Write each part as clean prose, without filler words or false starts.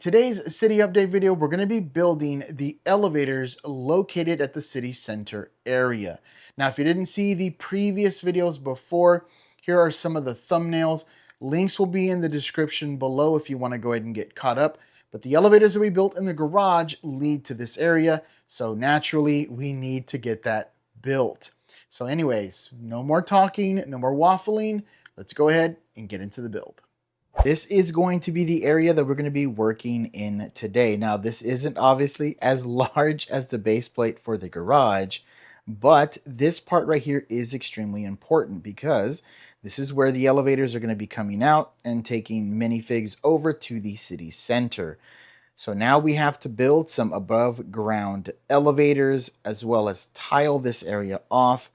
Today's city update video, we're going to be building the elevators located at the city center area. Now, if you didn't see the previous videos before, here are some of the thumbnails. Links will be in the description below if you want to go ahead and get caught up. But the elevators that we built in the garage lead to this area, so naturally we need to get that built. So anyways, no more talking, no more waffling. Let's go ahead and get into the build. This is going to be the area that we're going to be working in today. Now, this isn't obviously as large as the base plate for the garage, but this part right here is extremely important because this is where the elevators are going to be coming out and taking minifigs over to the city center. So now we have to build some above ground elevators as well as tile this area off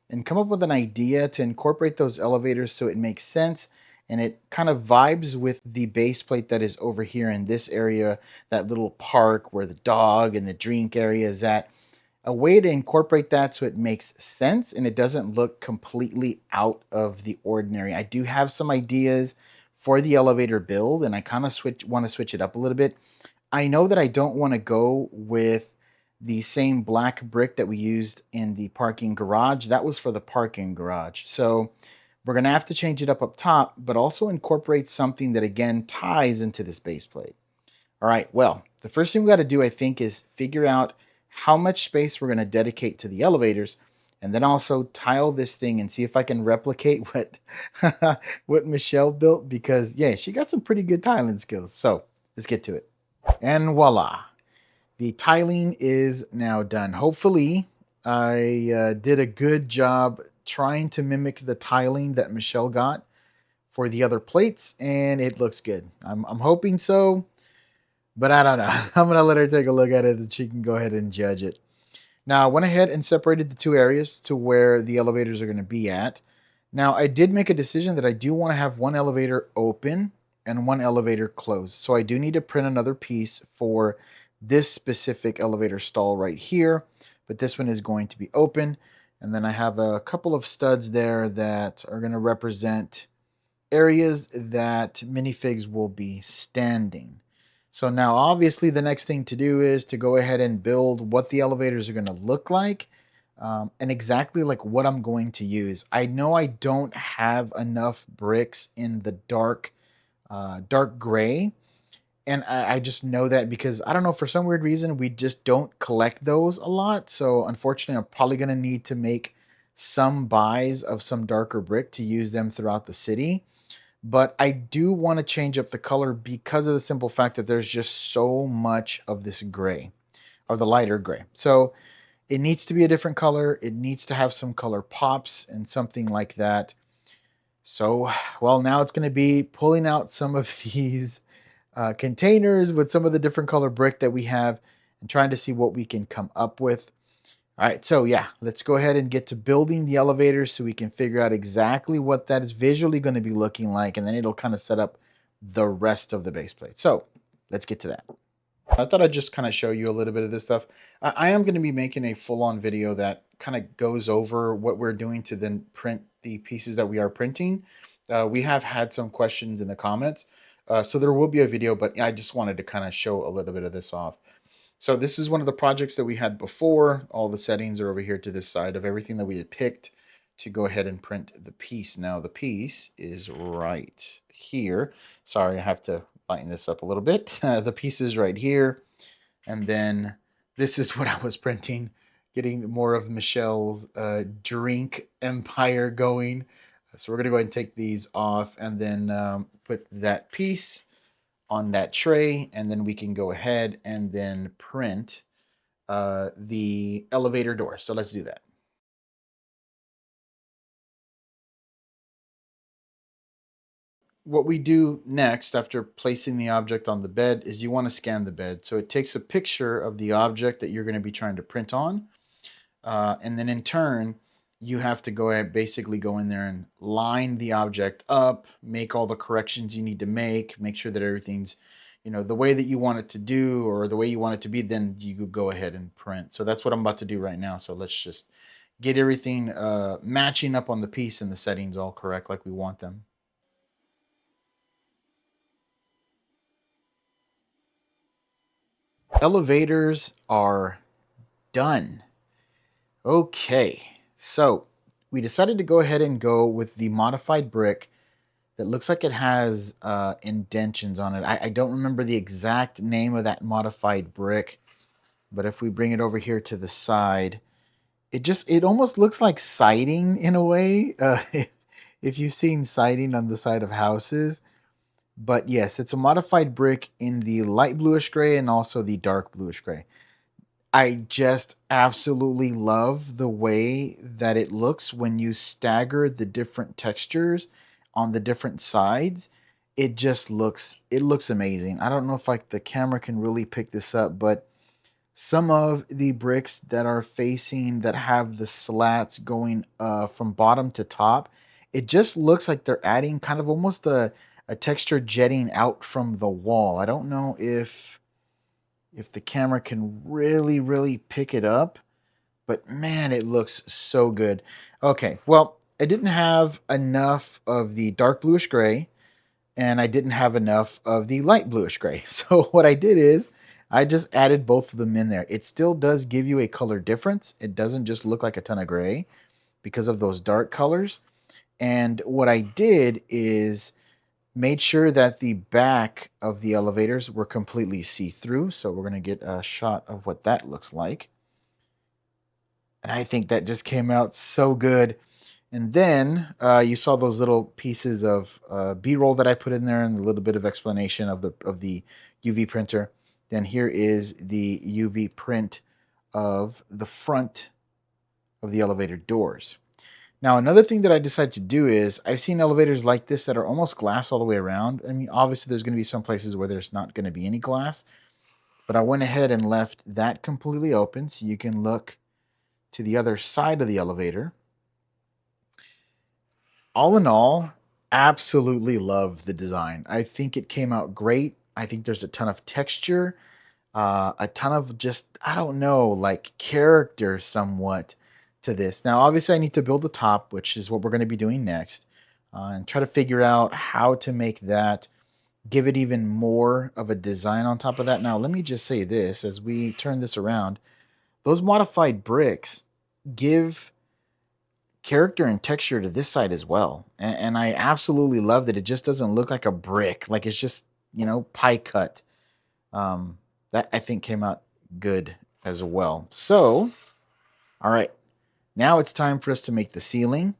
and come up with an idea to incorporate those elevators so it makes sense and it kind of vibes with the base plate that is over here in this area, that little park where the dog and the drink area is at. A way to incorporate that so it makes sense and it doesn't look completely out of the ordinary. I do have some ideas for the elevator build and I kind of want to switch it up a little bit. I know that I don't want to go with the same black brick that we used in the parking garage. That was for the parking garage. So we're going to have to change it up top, but also incorporate something that again ties into this base plate. All right, well, the first thing we got to do, I think, is figure out how much space we're going to dedicate to the elevators and then also tile this thing and see if I can replicate what what Michelle built because yeah, she got some pretty good tiling skills. So let's get to it. And voila, the tiling is now done. Hopefully I did a good job trying to mimic the tiling that Michelle got for the other plates and it looks good. I'm hoping so, but I don't know. I'm going to let her take a look at it and she can go ahead and judge it. Now I went ahead and separated the two areas to where the elevators are going to be at. Now I did make a decision that I do want to have one elevator open and one elevator closed. So I do need to print another piece for this specific elevator stall right here, but this one is going to be open. And then I have a couple of studs there that are going to represent areas that minifigs will be standing. So now obviously the next thing to do is to go ahead and build what the elevators are going to look like and exactly like what I'm going to use. I know I don't have enough bricks in the dark gray. And I just know that because I don't know, for some weird reason, we just don't collect those a lot. So unfortunately, I'm probably going to need to make some buys of some darker brick to use them throughout the city. But I do want to change up the color because of the simple fact that there's just so much of this gray, or the lighter gray. So it needs to be a different color. It needs to have some color pops and something like that. So, well, now it's going to be pulling out some of these containers with some of the different color brick that we have and trying to see what we can come up with. All right, so yeah, let's go ahead and get to building the elevators so we can figure out exactly what that is visually going to be looking like, and then it'll kind of set up the rest of the base plate. So let's get to that. I thought I'd just kind of show you a little bit of this stuff. I am going to be making a full-on video that kind of goes over what we're doing to then print the pieces that we are printing. We have had some questions in the comments, so there will be a video, but I just wanted to kind of show a little bit of this off. So this is one of the projects that we had before. All the settings are over here to this side of everything that we had picked to go ahead and print the piece. Now the piece is right here. Sorry, I have to lighten this up a little bit. The piece is right here. And then this is what I was printing, getting more of Michelle's drink empire going. So we're going to go ahead and take these off and then put that piece on that tray, and then we can go ahead and then print the elevator door. So let's do that. What we do next after placing the object on the bed is you want to scan the bed. So it takes a picture of the object that you're going to be trying to print on. And then in turn, you have to go ahead, basically go in there and line the object up, make all the corrections you need to make sure that everything's, you know, the way that you want it to do or the way you want it to be, then you could go ahead and print. So that's what I'm about to do right now. So let's just get everything matching up on the piece and the settings all correct like we want them. Elevators are done. Okay, so we decided to go ahead and go with the modified brick that looks like it has indentions on it. I don't remember the exact name of that modified brick, but if we bring it over here to the side, it almost looks like siding in a way. If you've seen siding on the side of houses, but yes, it's a modified brick in the light bluish gray and also the dark bluish gray. I just absolutely love the way that it looks when you stagger the different textures on the different sides. It looks amazing. I don't know if like the camera can really pick this up, but some of the bricks that are facing that have the slats going from bottom to top, it just looks like they're adding kind of almost a texture jetting out from the wall. I don't know if the camera can really pick it up, but man, it looks so good. Okay, well, I didn't have enough of the dark bluish gray, and I didn't have enough of the light bluish gray. So what I did is I just added both of them in there. It still does give you a color difference. It doesn't just look like a ton of gray because of those dark colors. And what I did is made sure that the back of the elevators were completely see-through. So we're going to get a shot of what that looks like. And I think that just came out so good. And then you saw those little pieces of B-roll that I put in there and a little bit of explanation of the UV printer. Then here is the UV print of the front of the elevator doors. Now, another thing that I decided to do is I've seen elevators like this that are almost glass all the way around. I mean, obviously, there's going to be some places where there's not going to be any glass, but I went ahead and left that completely open so you can look to the other side of the elevator. All in all, absolutely love the design. I think it came out great. I think there's a ton of texture, a ton of just, I don't know, like character somewhat to this. Now, obviously, I need to build the top, which is what we're going to be doing next, and try to figure out how to make that, give it even more of a design on top of that. Now, let me just say this as we turn this around, those modified bricks give character and texture to this side as well. And I absolutely love that it just doesn't look like a brick, like it's just, pie cut. That I think came out good as well. So, all right, now it's time for us to make the ceiling,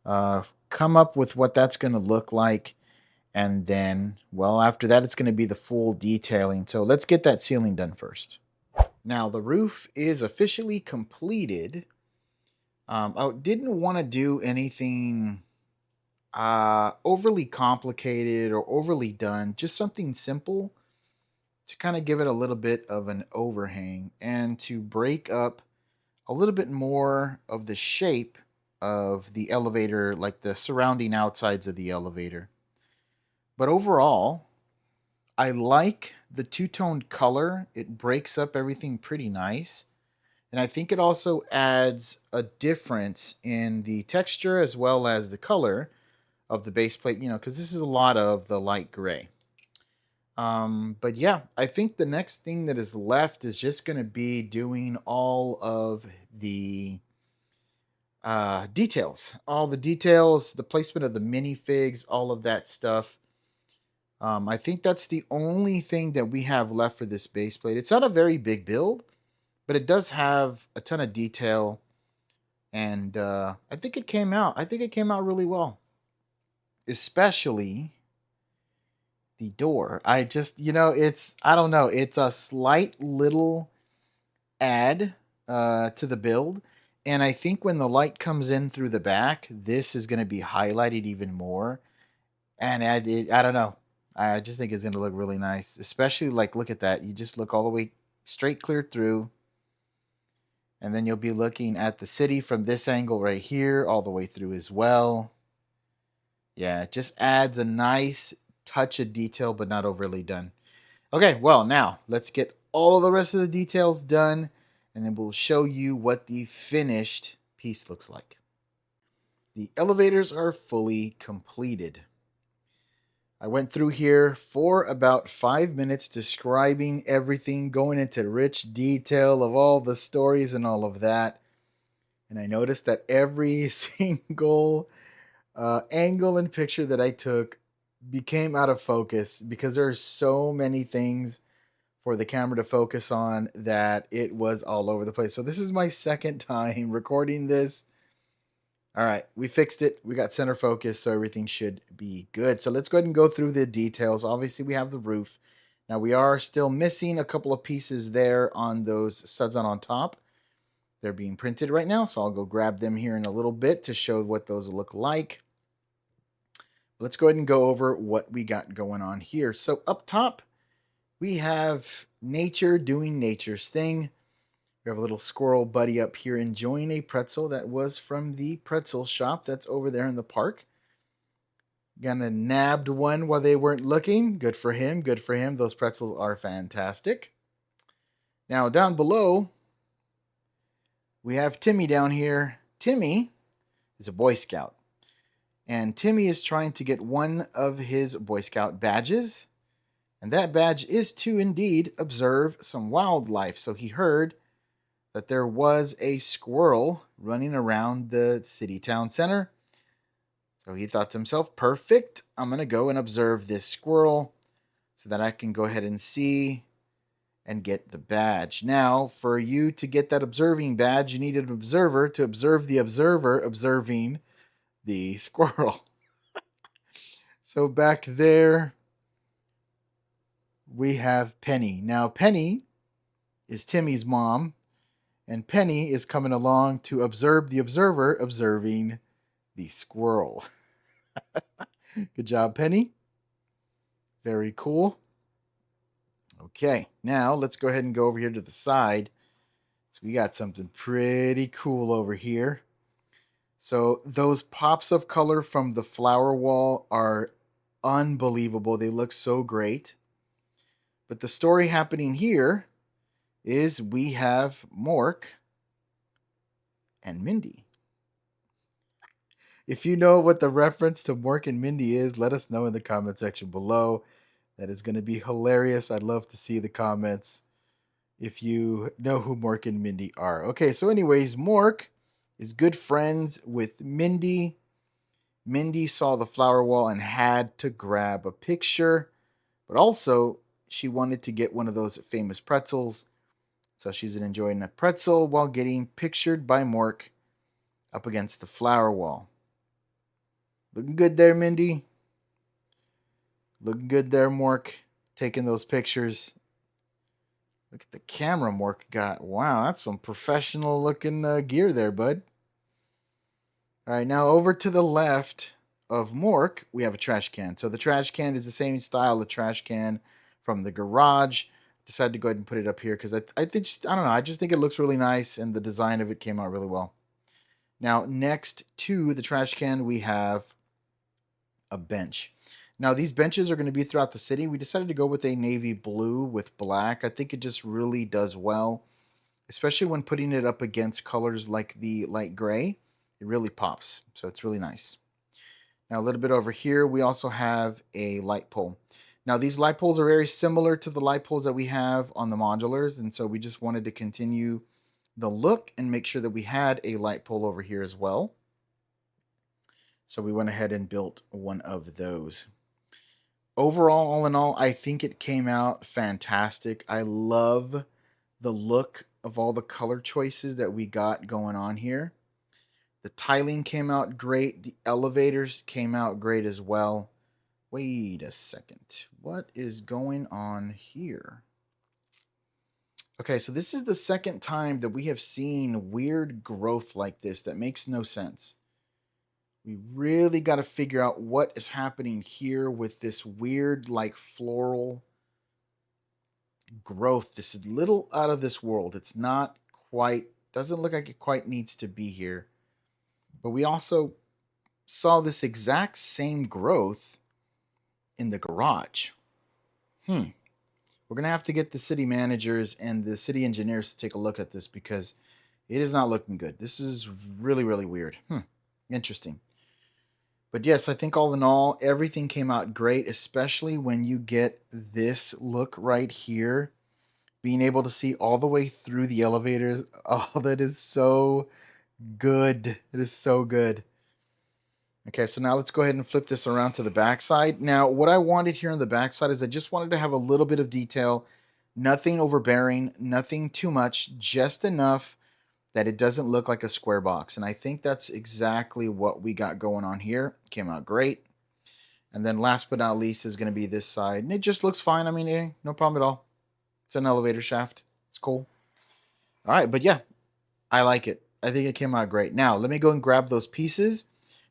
come up with what that's going to look like. And then, well, after that, it's going to be the full detailing. So let's get that ceiling done first. Now, the roof is officially completed. I didn't want to do anything overly complicated or overly done, just something simple to kind of give it a little bit of an overhang and to break up a little bit more of the shape of the elevator, like the surrounding outsides of the elevator. But overall, I like the two-toned color. It breaks up everything pretty nice. And I think it also adds a difference in the texture as well as the color of the base plate, because this is a lot of the light gray. But yeah, I think the next thing that is left is just going to be doing all of the details, the placement of the minifigs, all of that stuff. I think that's the only thing that we have left for this base plate. It's not a very big build, but it does have a ton of detail, and I think it came out. I think it came out really well, especially the door. I just, I don't know. It's a slight little add to the build, and I think when the light comes in through the back, this is going to be highlighted even more. And I don't know. I just think it's going to look really nice, especially like look at that. You just look all the way straight clear through. And then you'll be looking at the city from this angle right here, all the way through as well. Yeah, it just adds a nice touch of detail, but not overly done. Okay, well, now let's get all of the rest of the details done, and then we'll show you what the finished piece looks like. The elevators are fully completed. I went through here for about 5 minutes describing everything, going into rich detail of all the stories and all of that. And I noticed that every single angle and picture that I took became out of focus because there are so many things for the camera to focus on that it was all over the place. So this is my second time recording this. All right, we fixed it. We got center focus, so everything should be good. So let's go ahead and go through the details. Obviously, we have the roof. Now, we are still missing a couple of pieces there on those studs on top. They're being printed right now, so I'll go grab them here in a little bit to show what those look like. Let's go ahead and go over what we got going on here. So up top, we have nature doing nature's thing. We have a little squirrel buddy up here enjoying a pretzel that was from the pretzel shop that's over there in the park. Gonna nabbed one while they weren't looking. Good for him. Good for him. Those pretzels are fantastic. Now down below, we have Timmy down here. Timmy is a Boy Scout. And Timmy is trying to get one of his Boy Scout badges. And that badge is to indeed observe some wildlife. So he heard that there was a squirrel running around the city town center. So he thought to himself, perfect, I'm going to go and observe this squirrel so that I can go ahead and see and get the badge. Now, for you to get that observing badge, you need an observer to observe the observer observing the squirrel. So back there, we have Penny. Now, Penny is Timmy's mom. And Penny is coming along to observe the observer observing the squirrel. Good job, Penny. Very cool. Okay, now let's go ahead and go over here to the side. So we got something pretty cool over here. So those pops of color from the flower wall are unbelievable. They look so great. But the story happening here is we have Mork and Mindy. If you know what the reference to Mork and Mindy is, let us know in the comment section below. That is going to be hilarious. I'd love to see the comments if you know who Mork and Mindy are. Okay, so anyways, Mork is good friends with Mindy. Mindy saw the flower wall and had to grab a picture, but also she wanted to get one of those famous pretzels. So she's enjoying a pretzel while getting pictured by Mork up against the flower wall. Looking good there, Mindy. Looking good there, Mork. Taking those pictures. Look at the camera Mork got. Wow, that's some professional looking gear there, bud. All right, now over to the left of Mork, we have a trash can. So the trash can is the same style of trash can from the garage. Decided to go ahead and put it up here because I think, I don't know, I just think it looks really nice and the design of it came out really well. Now, next to the trash can, we have a bench. Now, these benches are going to be throughout the city. We decided to go with a navy blue with black. I think it just really does well, especially when putting it up against colors like the light gray. It really pops, so it's really nice. Now, a little bit over here, we also have a light pole. Now, these light poles are very similar to the light poles that we have on the modulars, and so we just wanted to continue the look and make sure that we had a light pole over here as well. So we went ahead and built one of those. Overall, all in all, I think it came out fantastic. I love the look of all the color choices that we got going on here. The tiling came out great. The elevators came out great as well. Wait a second. What is going on here? Okay, so this is the second time that we have seen weird growth like this that makes no sense. We really got to figure out what is happening here with this weird, like, floral growth. This is a little out of this world. It's not quite, doesn't look like it quite needs to be here. But we also saw this exact same growth in the garage. We're going to have to get the city managers and the city engineers to take a look at this because it is not looking good. This is really, really weird. Interesting. But yes, I think all in all, everything came out great, especially when you get this look right here. Being able to see all the way through the elevators. Oh, that is so good. It is so good. Okay, so now let's go ahead and flip this around to the backside. Now, what I wanted here on the backside is I just wanted to have a little bit of detail. Nothing overbearing, nothing too much, just enough that it doesn't look like a square box. And I think that's exactly what we got going on here. Came out great. And then last but not least is going to be this side. And it just looks fine. I mean, no problem at all. It's an elevator shaft. It's cool. All right, but yeah, I like it. I think it came out great. Now, let me go and grab those pieces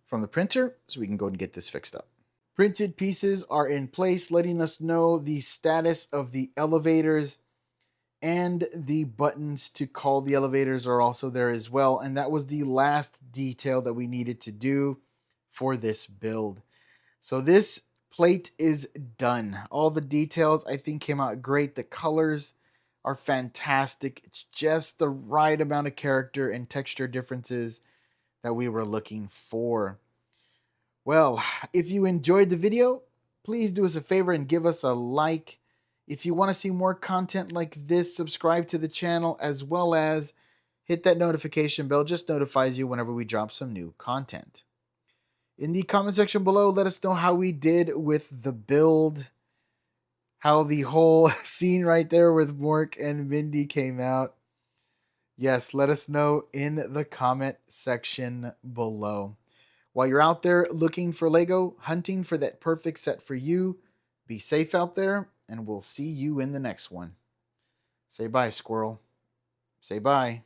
from the printer so we can go and get this fixed up. Printed pieces are in place, letting us know the status of the elevators, and the buttons to call the elevators are also there as well. And that was the last detail that we needed to do for this build. So this plate is done. All the details I think came out great. The colors are fantastic. It's just the right amount of character and texture differences that we were looking for. Well, if you enjoyed the video, please do us a favor and give us a like. If you want to see more content like this, subscribe to the channel as well as hit that notification bell. Just notifies you whenever we drop some new content. In the comment section below, let us know how we did with the build, how the whole scene right there with Mork and Mindy came out. Yes, let us know in the comment section below. While you're out there looking for Lego, hunting for that perfect set for you, be safe out there, and we'll see you in the next one. Say bye, squirrel. Say bye.